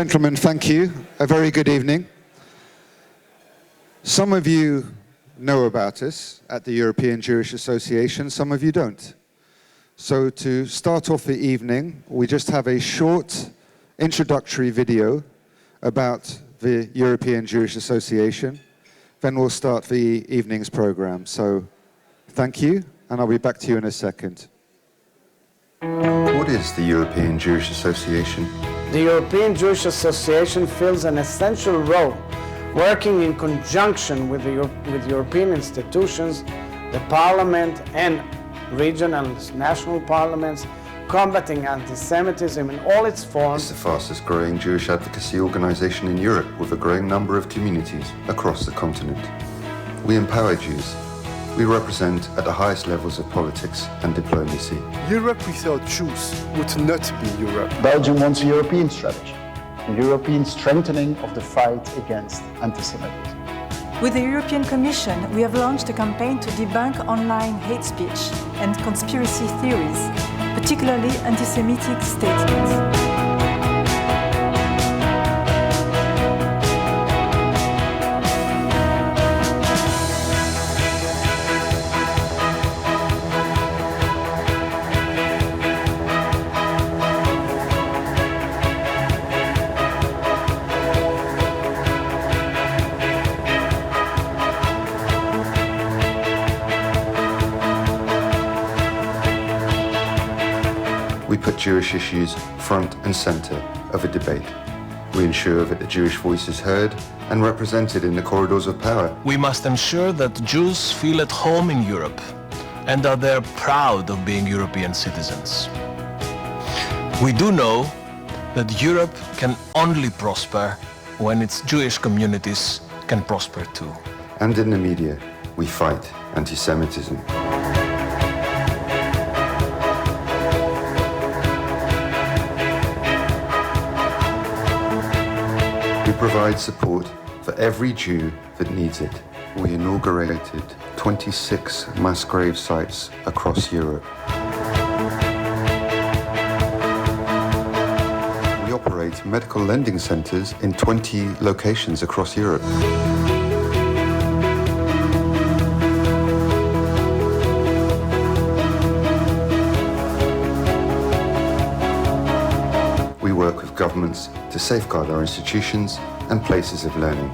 Gentlemen, thank you. A very good evening. Some of you know about us at the European Jewish Association, some of you don't. So to start off the evening, we just have a short introductory video about the European Jewish Association. Then we'll start the evening's program. So thank you, and I'll be back to you in a second. What is the European Jewish Association? The European Jewish Association fills an essential role, working in conjunction with European institutions, the Parliament and regional and national parliaments, combating anti-Semitism in all its forms. It's the fastest growing Jewish advocacy organization in Europe with a growing number of communities across the continent. We empower Jews. We represent at the highest levels of politics and diplomacy. Europe without Jews would not be Europe. Belgium wants a European strategy, a European strengthening of the fight against anti-Semitism. With the European Commission, we have launched a campaign to debunk online hate speech and conspiracy theories, particularly anti-Semitic statements. We put Jewish issues front and center of a debate. We ensure that the Jewish voice is heard and represented in the corridors of power. We must ensure that Jews feel at home in Europe and that they're proud of being European citizens. We do know that Europe can only prosper when its Jewish communities can prosper too. And in the media, we fight anti-Semitism. We provide support for every Jew that needs it. We inaugurated 26 mass grave sites across Europe. We operate medical lending centers in 20 locations across Europe. We work with governments to safeguard our institutions and places of learning.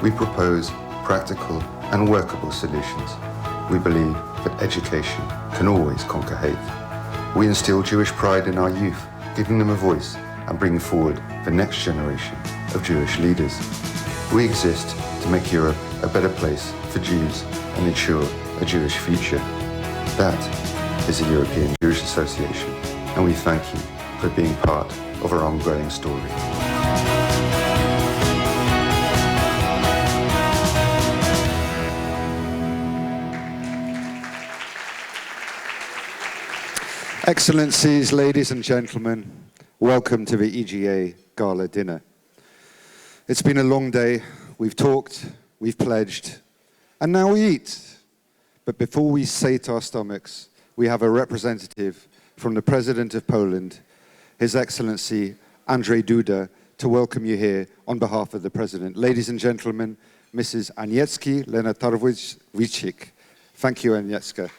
We propose practical and workable solutions. We believe that education can always conquer hate. We instill Jewish pride in our youth, giving them a voice and bringing forward the next generation of Jewish leaders. We exist to make Europe a better place for Jews and ensure a Jewish future. That is the European Jewish Association, and we thank you for being part of our ongoing story. Excellencies, ladies and gentlemen, welcome to the EGA Gala Dinner. It's been a long day. We've talked, we've pledged, and now we eat. But before we sate our stomachs, we have a representative from the President of Poland, His Excellency Andrzej Duda, to welcome you here on behalf of the President. Ladies and gentlemen, Mrs. Agnieszka Lenartowicz-Wicik. Thank you, Agnieszka.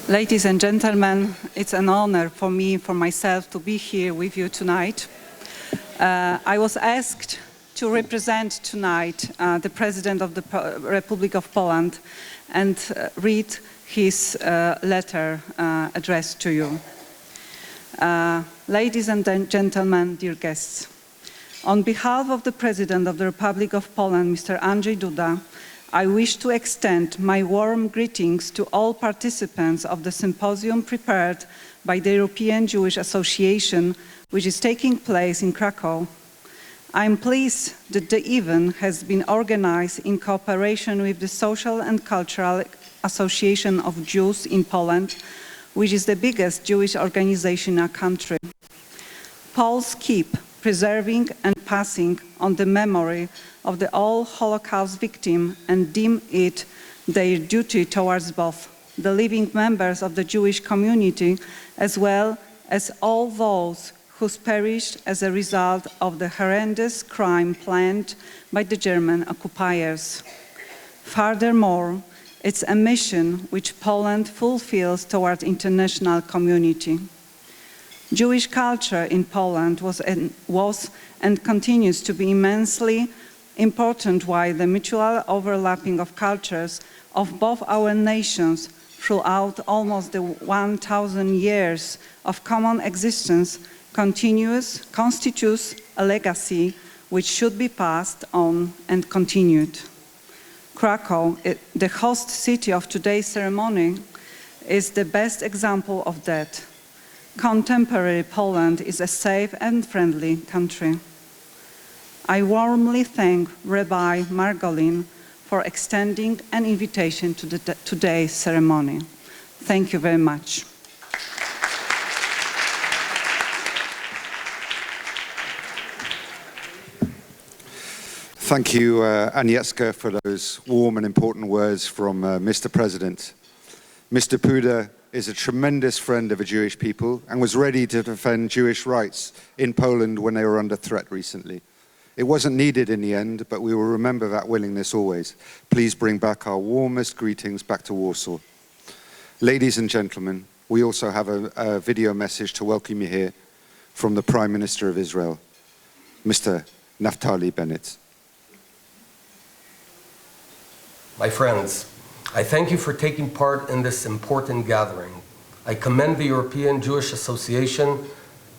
Ladies and gentlemen, it's an honor for me, for myself, to be here with you tonight. I was asked to represent tonight the President of the Republic of Poland and read his letter addressed to you. Ladies and gentlemen, dear guests, on behalf of the President of the Republic of Poland, Mr. Andrzej Duda, I wish to extend my warm greetings to all participants of the symposium prepared by the European Jewish Association, which is taking place in Krakow. I am pleased that the event has been organized in cooperation with the Social and Cultural Association of Jews in Poland, which is the biggest Jewish organization in our country. Poles keep preserving and passing on the memory of the all Holocaust victims and deem it their duty towards both the living members of the Jewish community as well as all those who perished as a result of the horrendous crime planned by the German occupiers. Furthermore, it's a mission which Poland fulfills towards international community. Jewish culture in Poland was and continues to be immensely important, while the mutual overlapping of cultures of both our nations throughout almost the 1,000 years of common existence constitutes a legacy which should be passed on and continued. Krakow, the host city of today's ceremony, is the best example of that. Contemporary Poland is a safe and friendly country. I warmly thank Rabbi Margolin for extending an invitation to today's ceremony. Thank you very much. Thank you, Agnieszka, for those warm and important words from Mr. President. Mr. Puda is a tremendous friend of the Jewish people and was ready to defend Jewish rights in Poland when they were under threat recently. It wasn't needed in the end, but we will remember that willingness always. Please bring back our warmest greetings back to Warsaw. Ladies and gentlemen, we also have a video message to welcome you here from the Prime Minister of Israel, Mr. Naftali Bennett. My friends, I thank you for taking part in this important gathering. I commend the European Jewish Association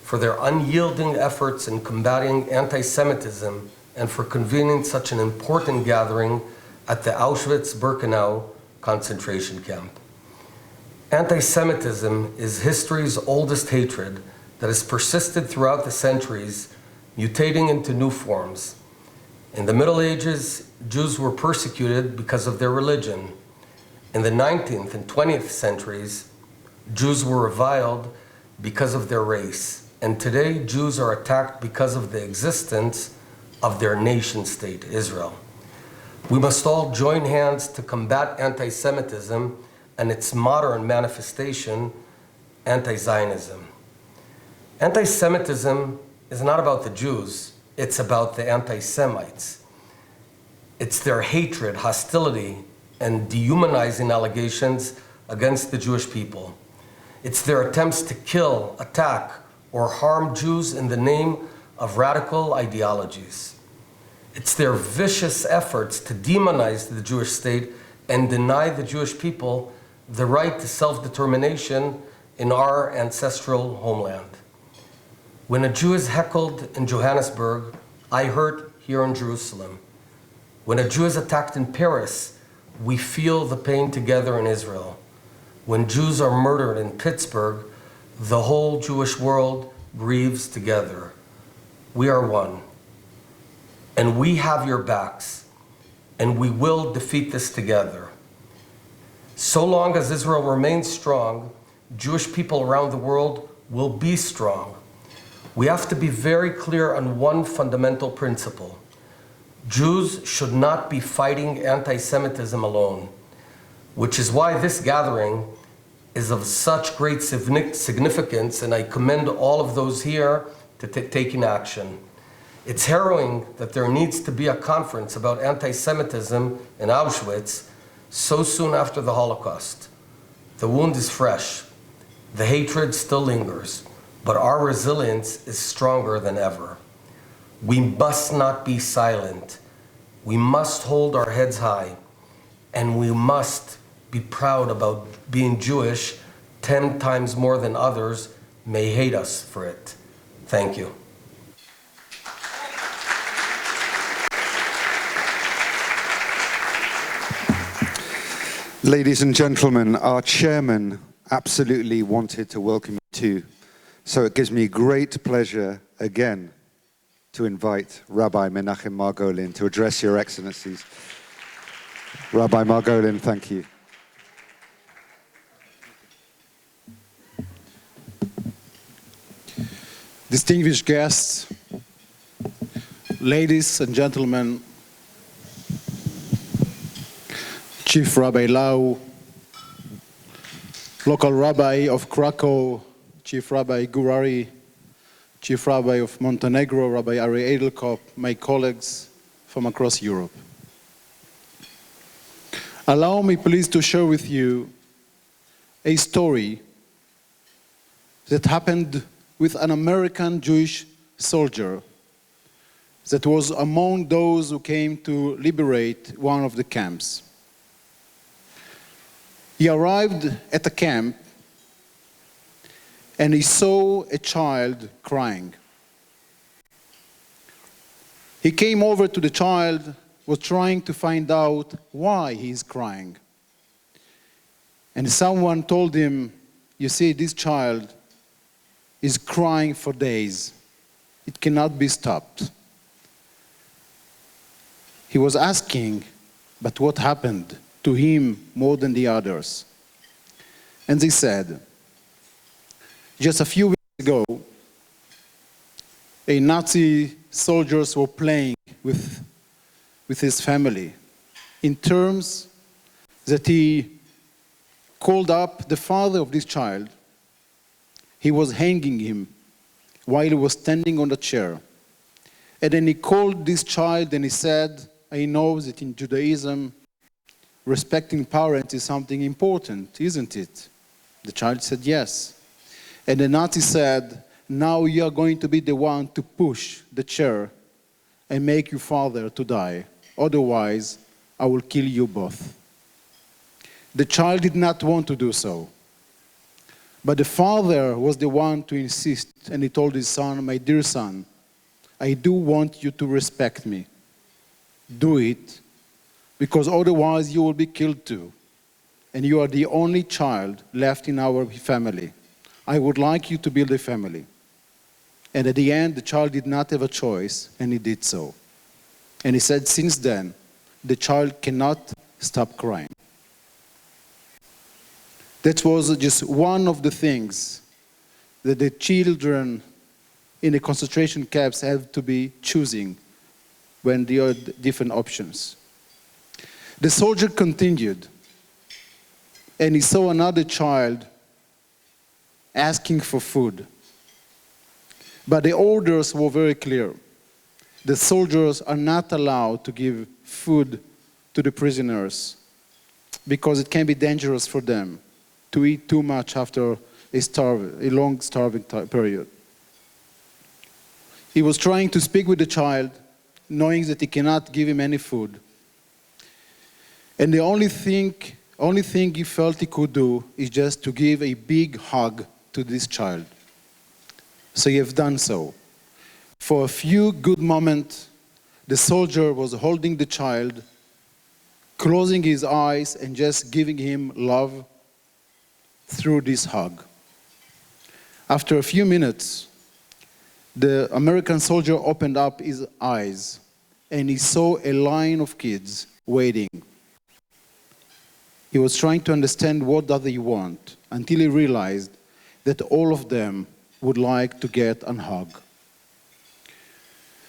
for their unyielding efforts in combating anti-Semitism and for convening such an important gathering at the Auschwitz-Birkenau concentration camp. Anti-Semitism is history's oldest hatred that has persisted throughout the centuries, mutating into new forms. In the Middle Ages, Jews were persecuted because of their religion. In the 19th and 20th centuries, Jews were reviled because of their race. And today, Jews are attacked because of the existence of their nation state, Israel. We must all join hands to combat anti-Semitism and its modern manifestation, anti-Zionism. Anti-Semitism is not about the Jews, it's about the anti-Semites. It's their hatred, hostility, and dehumanizing allegations against the Jewish people. It's their attempts to kill, attack, or harm Jews in the name of radical ideologies. It's their vicious efforts to demonize the Jewish state and deny the Jewish people the right to self-determination in our ancestral homeland. When a Jew is heckled in Johannesburg, I hurt here in Jerusalem. When a Jew is attacked in Paris, we feel the pain together in Israel. When Jews are murdered in Pittsburgh, the whole Jewish world grieves together. We are one. And we have your backs, and we will defeat this together. So long as Israel remains strong, Jewish people around the world will be strong. We have to be very clear on one fundamental principle. Jews should not be fighting anti-Semitism alone, which is why this gathering is of such great significance, and I commend all of those here to taking action. It's harrowing that there needs to be a conference about anti-Semitism in Auschwitz so soon after the Holocaust. The wound is fresh. The hatred still lingers, but our resilience is stronger than ever. We must not be silent. We must hold our heads high, and we must be proud about being Jewish 10 times more than others may hate us for it. Thank you. Ladies and gentlemen, our chairman absolutely wanted to welcome you too. So it gives me great pleasure again to invite Rabbi Menachem Margolin to address your excellencies. Rabbi Margolin, thank you. distinguished guests, ladies and gentlemen, Chief Rabbi Lau, local rabbi of Krakow, Chief Rabbi Gurari, Chief Rabbi of Montenegro, Rabbi Ari Edelkop, my colleagues from across Europe. Allow me please to share with you a story that happened with an American Jewish soldier that was among those who came to liberate one of the camps. He arrived at the camp and he saw a child crying. He came over to the child, was trying to find out why he is crying. And someone told him, you see, this child is crying for days. It cannot be stopped. He was asking, but what happened to him more than the others? And they said, just a few weeks ago, a Nazi soldiers were playing with his family in terms that he called up the father of this child. He was hanging him while he was standing on the chair. And then he called this child and he said, I know that in Judaism, respecting parents is something important, isn't it? The child said yes. And the Nazi said, now you are going to be the one to push the chair and make your father to die. Otherwise, I will kill you both. The child did not want to do so. But the father was the one to insist, and he told his son, my dear son, I do want you to respect me. Do it, because otherwise you will be killed too. And you are the only child left in our family. I would like you to build a family. And at the end, the child did not have a choice, and he did so. And he said, since then, the child cannot stop crying. That was just one of the things that the children in the concentration camps have to be choosing when there are different options. The soldier continued, and he saw another child asking for food. But the orders were very clear. The soldiers are not allowed to give food to the prisoners because it can be dangerous for them to eat too much after a long starving period. He was trying to speak with the child, knowing that he cannot give him any food. And the only thing he felt he could do is just to give a big hug to this child. So he has done so. For a few good moments, the soldier was holding the child, closing his eyes and just giving him love through this hug. After a few minutes, the American soldier opened up his eyes and he saw a line of kids waiting. He was trying to understand what do they want until he realized that all of them would like to get a hug.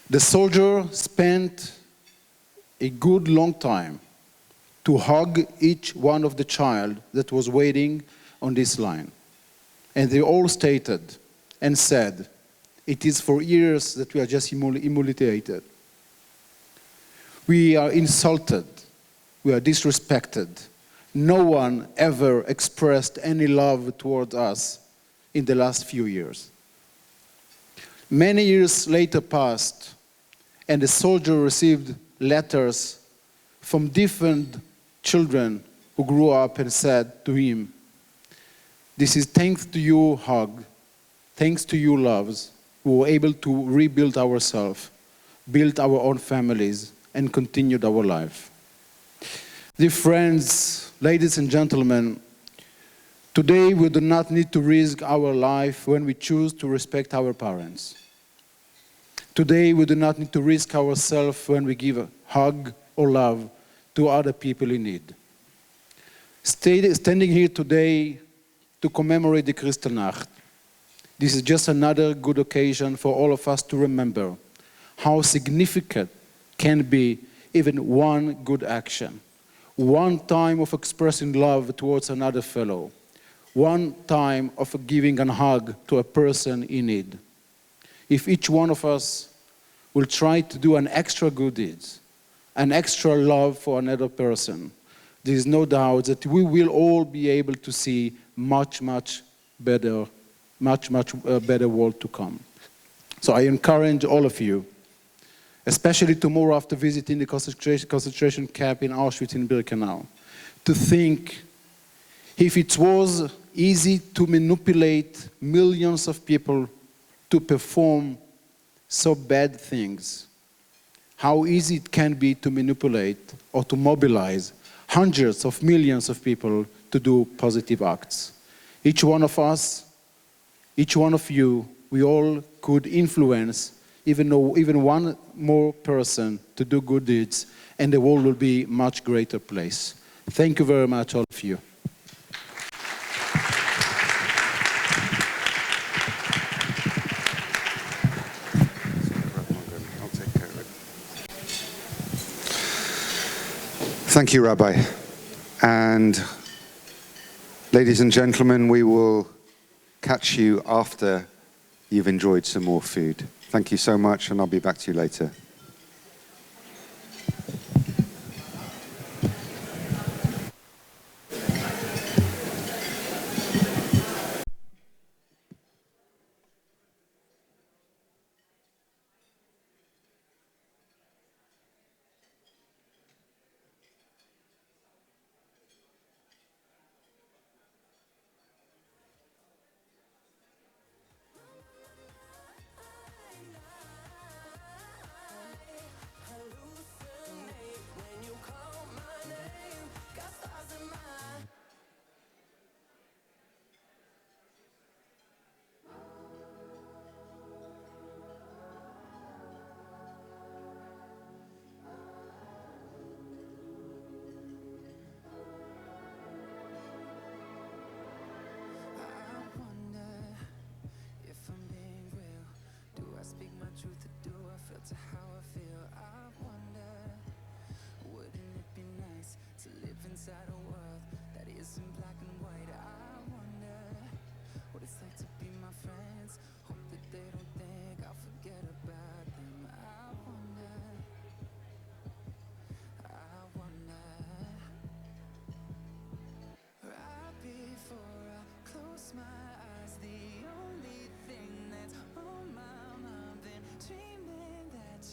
The soldier spent a good long time to hug each one of the child that was waiting on this line. And they all stated and said, it is for years that we are just humiliated. We are insulted. We are disrespected. No one ever expressed any love toward us in the last few years. Many years later passed, and the soldier received letters from different children who grew up and said to him, this is thanks to your hug, thanks to your loves, we were able to rebuild ourselves, build our own families, and continued our life. Dear friends, ladies and gentlemen, today we do not need to risk our life when we choose to respect our parents. Today we do not need to risk ourselves when we give a hug or love to other people in need. Standing here today to commemorate the Kristallnacht, This is just another good occasion for all of us to remember how significant can be even one good action, one time of expressing love towards another fellow, one time of giving a hug to a person in need. If each one of us will try to do an extra good deed, an extra love for another person, there is no doubt that we will all be able to see much better world to come. So I encourage all of you, especially tomorrow after visiting the concentration camp in Auschwitz in Birkenau, to think if it was easy to manipulate millions of people to perform so bad things, how easy it can be to manipulate or to mobilize hundreds of millions of people to do positive acts. Each one of us, each one of you, we all could influence even one more person to do good deeds, and the world will be a much greater place. Thank you very much, all of you. Thank you, Rabbi. And ladies and gentlemen, we will catch you after you've enjoyed some more food. Thank you so much, and I'll be back to you later.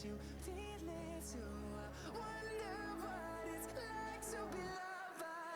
You feel it too. I wonder what it's like to be loved by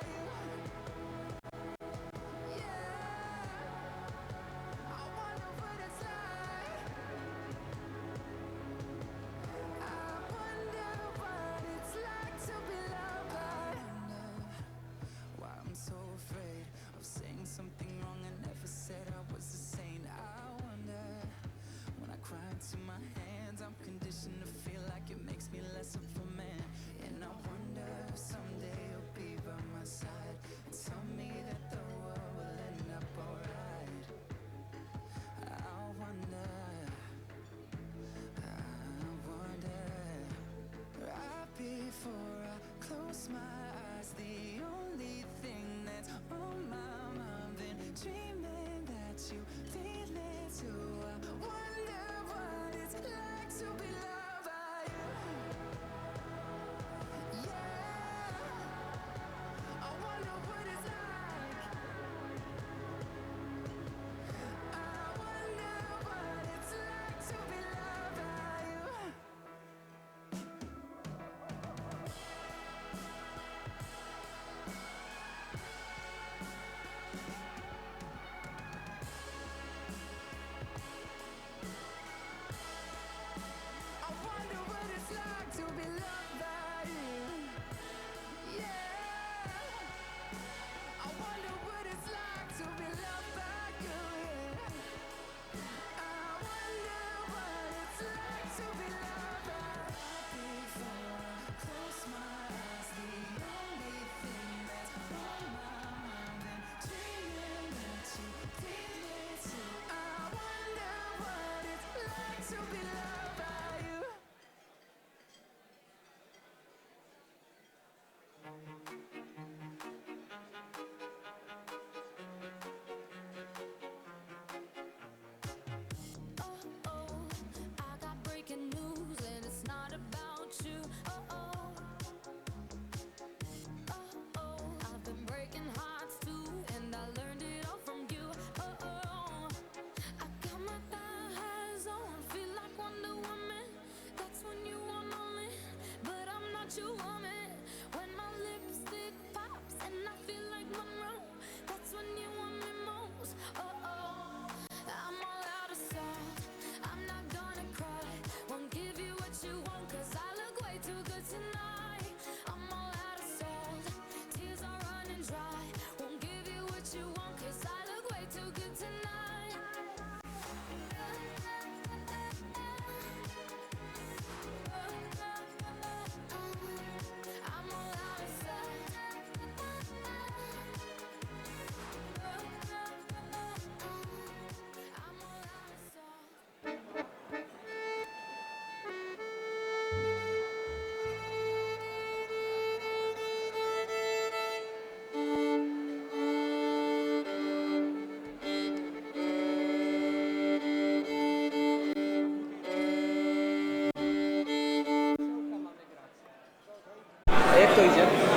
to idzie?